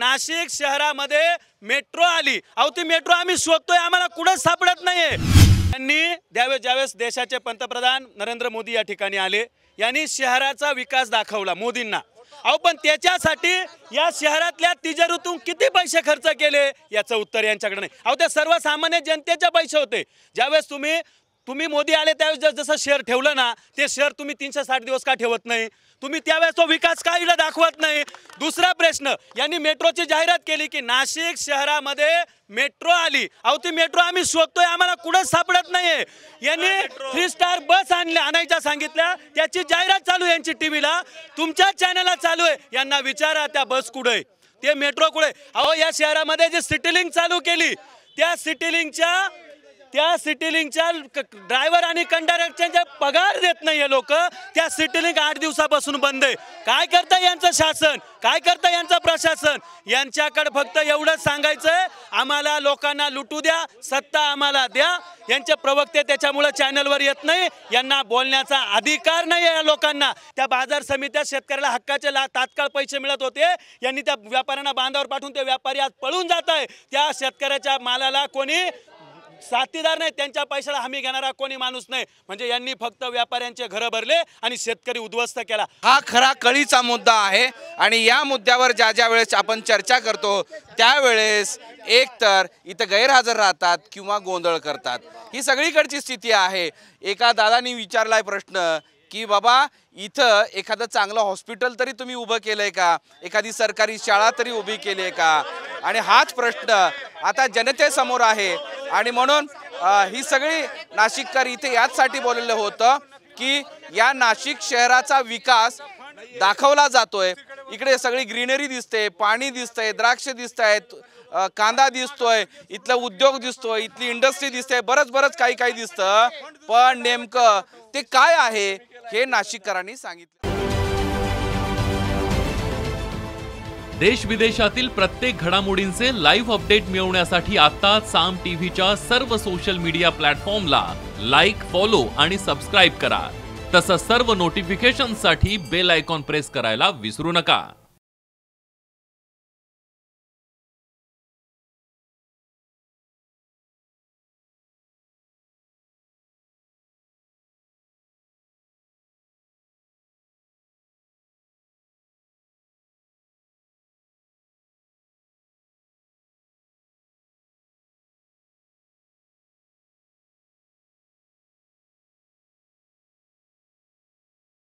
नाशिक शहरामध्ये मेट्रो आली। अहो ती मेट्रो आम्ही शोधतोय, आम्हाला कुठं सापडत नाहीये। यांनी ज्यावेळेस देशाचे पंतप्रधान नरेंद्र मोदी या ठिकाणी आले, यांनी शहराचा विकास दाखवला मोदींना। अहो पण त्याच्यासाठी या शहरातल्या तिजोरीतून किती पैसे खर्च केले याचं उत्तर यांच्याकडे नाही। अहो ते सर्वसामान्य जनतेचे पैसे होते। ज्यावेळेस तुम्ही मोदी आले त्यावेळेस जसं शहर ठेवलं ना, ते शहर तुम्ही 360 दिवस का ठेवत नाही? तुम्ही त्यावेळेस तो विकास का इकडे दाखवत नाही? दुसरा प्रश्न, यांनी मेट्रोची जाहिरात केली की नाशिक शहरामध्ये मेट्रो आली। अहो ती मेट्रो आम्ही शोधतोय, आम्हाला कुठं सापडत नाहीये। यांनी 3 स्टार बस आणायच्या सांगितल्या, त्याची जाहिरात चालू आहे यांची टीव्हीला, तुमच्या चॅनलला चालू आहे। यांना विचारा त्या बस कुठे, ते मेट्रो कुठे? अहो या शहरामध्ये जे सिटी लिंक चालू केली, त्या सिटी लिंकच्या ड्रायव्हर आणि कंडक्टरचे पगार देत नाहीये लोक। त्या सिटी लिंक 8 दिवसापासून बंद आहे। काय करता यांचं शासन, काय करता यांचं प्रशासन? यांच्याकडे फक्त एवढंच सांगायचंय, आम्हाला लोकांना लुटू द्या, सत्ता आम्हाला द्या। यांचे प्रवक्ते त्याच्यामुळे चॅनलवर येत नाही, यांना बोलण्याचा अधिकार नाही या लोकांना। त्या बाजार समित्या शेतकऱ्याला हक्काचे तात्काळ पैसे मिळत होते, यांनी त्या व्यापाऱ्यांना बांधावर पाठवून ते व्यापारी आज पळून जात आहे। त्या शेतकऱ्याच्या मालाला कोणी साथीदार नाही, त्यांच्या पैशाला हमी घेणारा कोणी माणूस नाही। म्हणजे यांनी फक्त व्यापाऱ्यांचे घर भरले आणि शेतकरी उद्ध्वस्त केला। हा खरा कळीचा मुद्दा आहे आणि या मुद्द्यावर ज्या वेळेस आपण चर्चा करतो त्यावेळेस एकतर इथं गैरहजर राहतात किंवा गोंधळ करतात। ही सगळीकडची स्थिती आहे। एका दादानी विचारलाय प्रश्न की बाबा इथं एखादं चांगलं हॉस्पिटल तरी तुम्ही उभं केलंय का, एखादी सरकारी शाळा तरी उभी केली आहे का? आणि हाच प्रश्न आता जनतेसमोर आहे। आणि म्हणून ही सगळी नाशिककर इथे याचसाठी बोललेलं होतं की या नाशिक शहराचा विकास दाखवला जातोय। इकडे सगळी ग्रीनरी दिसते, पाणी दिसतंय, द्राक्ष दिसतायत, कांदा दिसतोय, इथला उद्योग दिसतोय, इथली इंडस्ट्री दिसते, बरंच काही दिसतं। पण नेमकं ते काय आहे हे नाशिककरांनी सांगितलं। देश विदेशातील प्रत्येक घडामोडींचे लाईव्ह अपडेट मिळवण्यासाठी आता साम टीव्हीच्या सर्व सोशल मीडिया प्लॅटफॉर्मला लाईक, फॉलो आणि सबस्क्राईब करा। तसंच सर्व नोटिफिकेशनसाठी बेल आयकॉन प्रेस करायला विसरू नका।